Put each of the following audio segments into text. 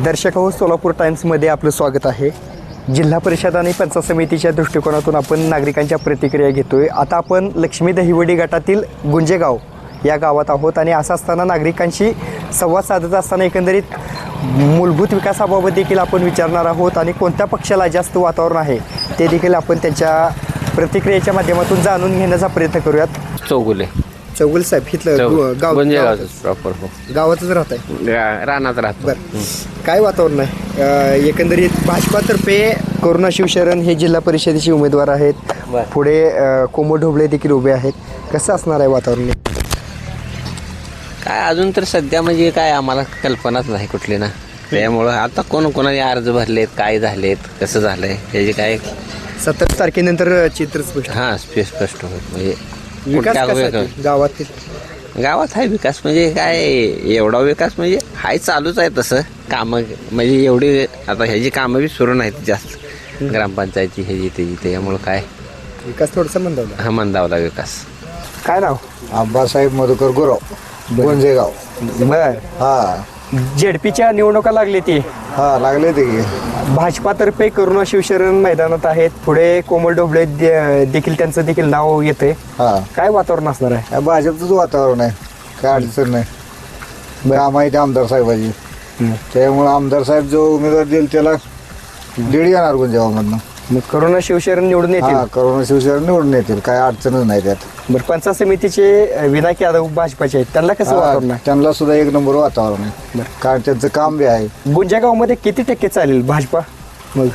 दर्शक हो, सोलापूर टाइम्समध्ये आपलं स्वागत आहे. जिल्हा परिषद आणि पंचायत समितीच्या दृष्टिकोनातून आपण नागरिकांच्या प्रतिक्रिया घेतोय. आता आपण लक्ष्मी दहिवडी गटातील गुंजेगाव या गावात आहोत आणि असं असताना नागरिकांशी संवाद साधत असताना एकंदरीत मूलभूत विकासाबाबत देखील आपण विचारणार आहोत आणि कोणत्या पक्षाला जास्त वातावरण आहे ते देखील आपण त्यांच्या प्रतिक्रियेच्या माध्यमातून जाणून घेण्याचा प्रयत्न करूयात. चौगुल साहेब इथलं गाव प्रॉपर गावातच राहत आहे, रानात राहतो. बरं, काय वातावरण आहे एकंदरीत? भाजपातर्फे करुणा शिवशरण हे जिल्हा परिषदेचे उमेदवार आहेत, पुढे कोमल ढोबळे देखील उभे आहेत. कसं असणार आहे वातावरण? काय अजून तर सध्या म्हणजे काय आम्हाला कल्पनाच नाही कुठली ना, त्यामुळं आता कोणाने अर्ज भरलेत, काय झालेत, कसं झालंय याची काय 17 तारखेनंतर चित्र स्पष्ट. हां स्पष्ट होत म्हणजे विकास कसा आहे गावातील? गावात आहे विकास म्हणजे काय एवढा विकास म्हणजे हाय चालूच आहे तसं कामं म्हणजे एवढी आता ह्याची कामं बी सुरू नाहीत जास्त ग्रामपंचायतची ह्याची त्याच्यामुळं काय विकास थोडासा मंदावला. हा मंदावला विकास. काय नाव? आबासाहेब मधुकर गुरव, गुंजेगाव. बर, हा जेडपीच्या निवडणुका लागली ती हा लागले ते की. भाजपातर्फे करुणा शिवशरण मैदानात आहेत, पुढे कोमल ढोबळे देखील त्यांचं देखील नाव येते. हा काय वातावरण असणार आहे? या भाजपचंच वातावरण आहे, काय अडचण नाही. काम आहे ते आमदार साहेबाची, त्यामुळे आमदार साहेब जो उमेदवार देईल त्याला दीड येणार गुंजेगावमधनं. मग करुणा शिवशरण निवडून हा येतील. करोना शिवसेना निवडून येतील, काय अडचणच नाही त्यात. बरं, पंचायत समितीचे विनायक यादव भाजपाचे आहेत, त्यांना कसं वातावरण आहे? त्यांना सुद्धा एक नंबर वातावरण आहे, कारण त्यांचं काम बी आहे. गुंजेगावमध्ये किती टक्के चालेल भाजपा? मग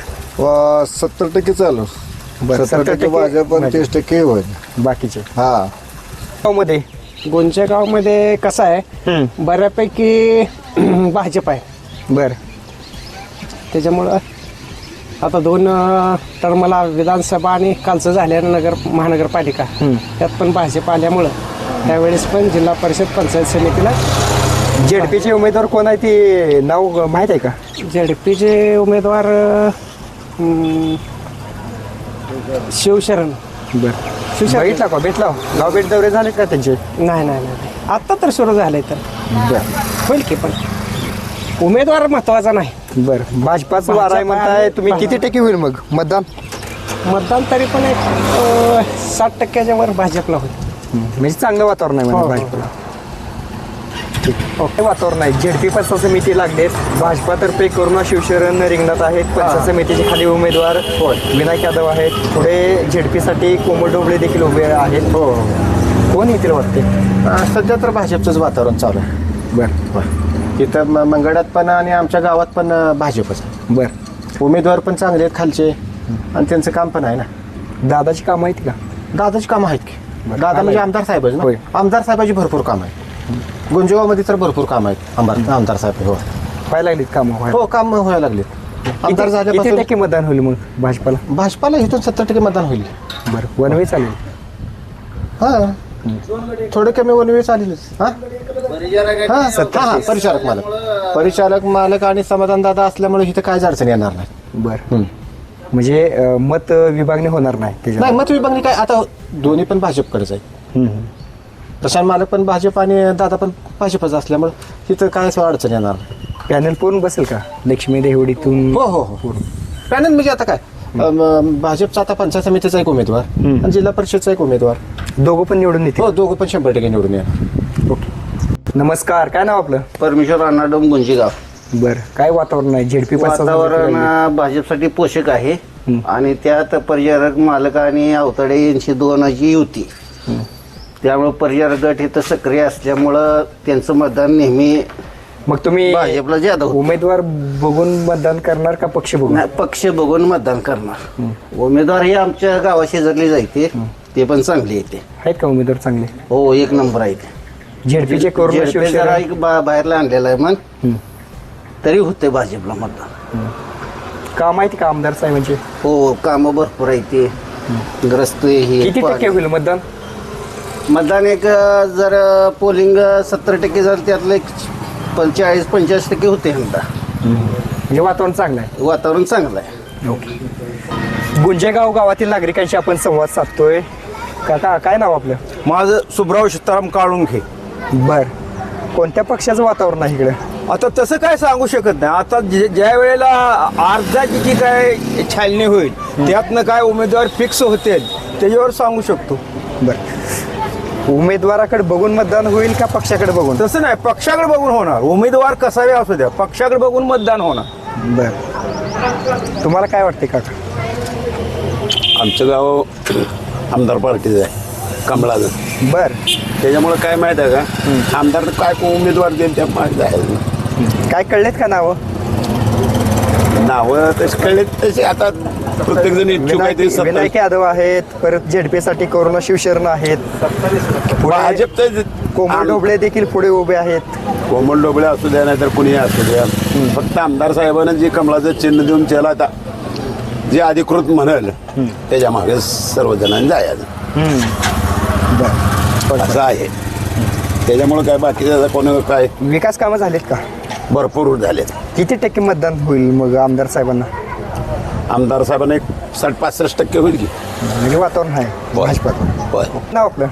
70% चालू, 70% भाजप आणि 30% होईल बाकीचे हा. गावामध्ये गुंजेगावमध्ये कसं आहे, बऱ्यापैकी भाजप आहे. बरं, त्याच्यामुळं आता 2 टर्मला विधानसभा आणि कालचं झाल्यानं महानगरपालिका त्यात पण भाजप आल्यामुळं त्यावेळेस पण जिल्हा परिषद पंचायत समितीला जेडपीचे उमेदवार कोण आहे ते नाव माहीत आहे का? जेडपीचे उमेदवार शिवशरण. बरं, बघितला का? भेटला गाव भेट दौरे झाले का त्यांचे? नाही आत्ता तर सुरू झालंय, तर बरं होईल की, पण उमेदवार महत्वाचा नाही. बरं, भाजपाचं वार आहे म्हणताय तुम्ही. किती टक्के होईल मग मतदान? मतदान तरी पण एक 60%च्या वर भाजपला होईल. म्हणजे चांगलं वातावरण आहे म्हणजे भाजपला. ठीक, ओके. वातावरण आहे. जेडपी पंचायत समिती लागलेत, भाजपातर्फे करुणा शिवशरण रिंगणात आहेत, पंचायत समितीचे खाली उमेदवार विनायक यादव आहेत, पुढे जेडपीसाठी कोमल ढोबळे देखील उभे आहेत. कोण येतील वाटते? सध्या तर भाजपचंच वातावरण चालू आहे. बरं इथं मंगळात पण आणि आमच्या गावात पण भाजपच आहे. बरं, उमेदवार पण चांगले आहेत खालचे आणि त्यांचं काम पण आहे ना. दादाची कामं आहेत का? दादाची कामं आहेत की. दादा म्हणजे आमदार साहेबच होय. ना. आमदार साहेबाची भरपूर काम आहे. गुंजेगावमध्ये तर भरपूर काम आहेत आमदार साहेब. हो व्हायला लागलीत कामं? हो काम व्हायला लागलेत. आमदार किती झाल्यापासून टक्के मतदान होईल मग भाजपाला? भाजपाला इथून 70% मतदान होईल. बरं, वन वे चालेल? हा थोडे कमी वनवे चालेलच. हा परिचारक मालक आणि समाधान दादा असल्यामुळे इथं काहीच अडचण येणार नाही. बरं, म्हणजे मत विभागणी होणार नाही त्याच्यात? नाही मत विभागणी काय, आता दोन्ही पण भाजपकडेच आहे. प्रशांत मालक पण भाजप आणि दादा पण भाजपच असल्यामुळे तिथं काय अडचण येणार नाही. पॅनल पूर्ण बसेल का लक्ष्मी देवडीतून? हो पॅनल म्हणजे आता काय भाजपचा आता पंचायत समितीचा एक उमेदवार आणि जिल्हा परिषदचा एक उमेदवार, दोघं पण निवडून येतील? हो दोघं पण 100% निवडून येणार. ओके. नमस्कार, काय नाव आपलं? परमेश्वर अण्णाडोम गुंजेगाव. बरं, काय वातावरण आहे? जेडपी वातावरण भाजपसाठी पोषक आहे आणि त्यात परिचारक मालक आणि अवतडे यांची दोनाची युती, त्यामुळे परिचारक गट इथं सक्रिय असल्यामुळं त्यांचं मतदान नेहमी मग तुम्ही भाजपला ज्यादा होतं. उमेदवार बघून मतदान करणार का पक्ष बघून? नाही, पक्ष बघून मतदान करणार. उमेदवार हे आमच्या गावाशेजारले जायते, ते पण चांगले येते. आहेत का उमेदवार चांगले? हो एक नंबर आहे ते. जेडपीचे करुणा जरा शिवशरण एक बाहेरला आणलेला आहे मग तरी होते भाजपला मतदान. काम माहिती का आमदार साहेबांचे? हो कामं भरपूर आहे ते. ग्रस्त हे किती टक्के होईल मतदान? मतदान एक जर पोलिंग 70% झालं त्यातलं एक 40-45% होते यंदा. म्हणजे वातावरण चांगलं आहे? वातावरण चांगलं आहे. ओके. गुंजेगाव गावातील नागरिकांशी आपण संवाद साधतोय. काका, काय नाव आपलं? माझं सुब्राव सीताराम काळुंखे. बर, कोणत्या पक्षाचं वातावरण आहे इकडे? आता तसं काय सांगू शकत नाही. आता ज्या वेळेला अर्जाची जी काय छाननी होईल त्यातनं काय उमेदवार फिक्स होतील त्याच्यावर सांगू शकतो. बरं, उमेदवाराकडे बघून मतदान होईल का पक्षाकडे बघून? तसं नाही, पक्षाकडे बघून होणार. उमेदवार कसावे असू द्या, पक्षाकडे बघून मतदान होणार. बरं, तुम्हाला काय वाटते काका? आमचं गाव आमदार पार्टीचं आहे, कमळाचं. बरं, त्याच्यामुळे काय माहीत आहे का, आमदार काय उमेदवार देईल त्या माहीत आहे. काय कळलेत का नावं? नावं तसे कळले तसे आता प्रत्येक जण इच्छुक आहे ते विनायक यादव आहेत, परत झेडपीसाठी करुणा शिवशरण आहेत, भाजपचं कोमल ढोबळे देखील पुढे उभे आहेत. कोमल डोबळे असू द्या नाहीतर कुणी असू द्या, फक्त आमदार साहेबांना जे कमळाचं चिन्ह देऊन त्याला आता जे अधिकृत म्हणाल त्याच्या मागे सर्वजणांनी जायचं असं आहे. त्याच्यामुळे काय बाकीचं कोणी काय विकास कामं झालीत का? भरपूर झाले. किती टक्के मतदान होईल मग आमदार साहेबांना? आमदार साहेबांना एक 60-65% होईल की. म्हणजे वातावरण आहे भाजपात. होय. नाव आपलं?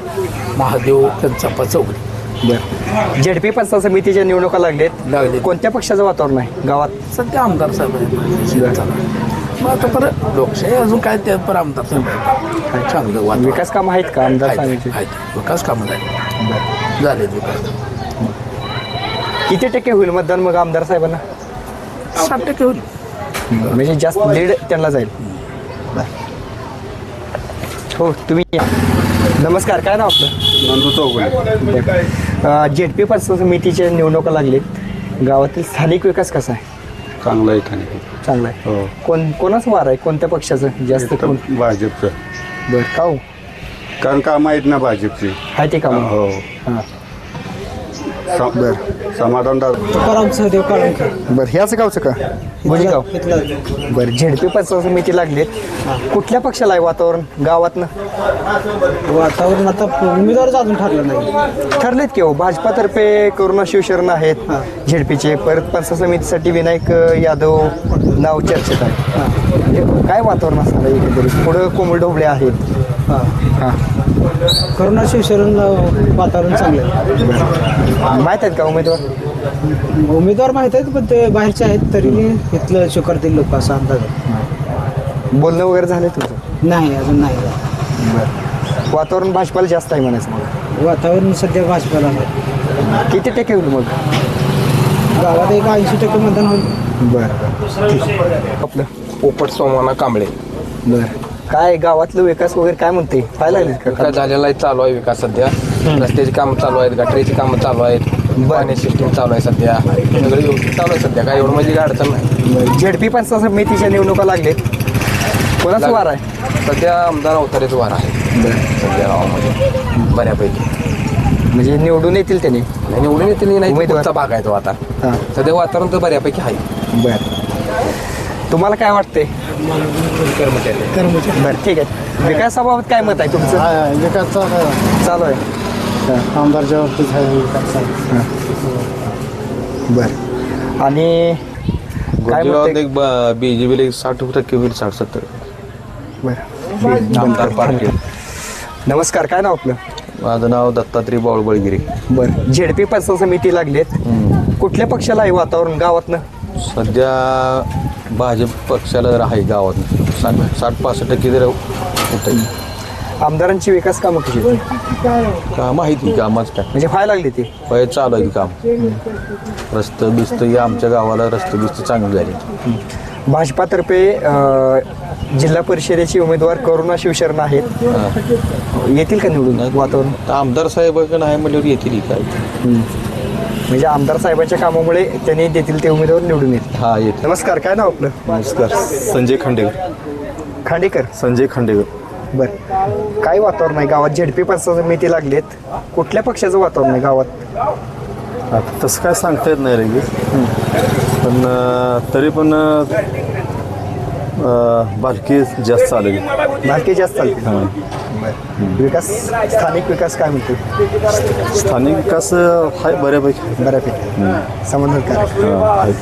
महादेव कंचाप्पा चौगडी. बरं, झेडपी पंचायत समितीच्या निवडणुका लागलेत. कोणत्या पक्षाचं वातावरण आहे गावात? सध्या आमदार साहेब आहेत. मग आता परत लोकशाही अजून काय त्यात पर आमदार साहेब आहेत. चांगलं वातावरण. विकास कामं आहेत का आमदार आहेत, साहेबांची? आहेत. विकास कामं झाले झाले विकास. किती टक्के होईल मतदान मग आमदार साहेबांना? 60% होईल. म्हणजे जास्त लीड त्यांना जाईल. हो, तुम्ही या. नमस्कार, काय नाव आपलं? नंदू चौगुले. झेडपी पंचायत समितीच्या निवडणुका लागलेत. गावातील स्थानिक विकास कसा आहे? चांगलं आहे ठाणे. चांगला आहे. हो. कोणाचं वार आहे? कोणत्या पक्षाचं जास्त? कोण? भाजपचं. बरं, का हो? कारण काम आहेत ना भाजपची. आहे ते का? हो. हां, समाधान बरं. ह्याच गावचं का? भुजगाव. बरं, झेडपी पंचायत समिती लागलेत. कुठल्या पक्षाला आहे वातावरण गावातनं? वातावरण आता उमेदवारच अजून ठरलं नाही. ठरलेत की हो. भाजपातर्फे करुणा शिवशरण आहेत झेडपीचे. परत पंचायत समितीसाठी विनायक यादव नाव चर्चेत आहे. म्हणजे काय वातावरण असणार आहे एकंदरीत? पुढं कोमल ढोबळे आहेत. हां, करुणा शिवशरण वातावरण चांगलं आहे. माहीत आहेत का उमेदवार? उमेदवार माहीत आहेत पण ते बाहेरचे आहेत तरी इथलं स्वीकारतील लोक असा अंदाज आहे. बोलणं वगैरे झालं तुमचं? नाही, अजून नाही. वातावरण भाजपाला जास्त आहे म्हणायचं मला. वातावरण सध्या भाजपाला आहे. किती टक्के होईल मग गावात एक 80% मतदान होईल. बरं, आपलं पोपट सोमाना कांबळे. बरं, काय गावातलं विकास वगैरे काय म्हणते? व्हायला लागले का? काय झालेला आहे, चालू आहे विकास सध्या. रस्त्याची कामं चालू आहेत, गटरीची कामं चालू आहेत, पाणी सिस्टीम चालू आहे सध्या. सगळं व्यवस्थित चालू आहे सध्या. काय एवढं म्हणजे काय अडचण नाही. झेडपी पंचायत समितीच्या निवडणुका लागलेत. कोणाचं वार आहे? सध्या आमदार अवतारेचं वार आहे सध्या गावामध्ये बऱ्यापैकी. म्हणजे निवडून येतील त्यांनी? नाही, निवडून येते नाही, उमेदवार. पुढचा भाग आहे तो आता. हां, सध्या वातावरण तर बऱ्यापैकी आहे. बरं. तुम्हाला काय वाटते? बरं, ठीक आहे. विकासाबाबत काय मत आहे तुमचं? विकास चालू आहे. आमदारच्या बाबतीत आहे विकास. बरं, आणि काय म्हणते? बीजेपीला 60% होईल, 60-70. बरं, आमदार पार्टी. नमस्कार, काय नाव आपलं? माझं नाव दत्तात्रय बावळबळगिरी. बरं, झेडपी पंचायत समिती लागलेत. कुठल्या पक्षाला आहे वातावरण गावातनं? सध्या भाजप पक्षाला आहे गावात 60-65% जर होतं. आमदारांची विकास कामं कशी आहेत? काम माहिती कामाच काय म्हणजे व्हायला लागली ती? पहिले चालू आहे काम. रस्तं बिस्त या आमच्या गावाला रस्तं बिस्त चांगली झाली. भाजपातर्फे जिल्हा परिषदेचे उमेदवार करुणा शिवशरण आहेत. येतील का निवडून वातावरण? तर आमदार साहेबांकडे आहे म्हणल्यावर येतील काय. म्हणजे आमदार साहेबांच्या कामामुळे त्यांनी देतील ते उमेदवार निवडून येतील. हा येतील. नमस्कार, काय नाव आपलं? नमस्कार, संजय खांडेकर. संजय खांडेकर. बरं, काय वातावरण आहे गावात? झेडपी पंचायत समिती लागलेत. कुठल्या पक्षाचं वातावरण आहे गावात? आता तसं काय सांगता येत नाही रे, पण तरी पण बालकी जास्त चालेल. भारतीय जास्त चालते. विकास, स्थानिक विकास काय म्हणते? स्थानिक विकास आहे बऱ्यापैकी. बऱ्यापैकी समाधानकारक. आहे.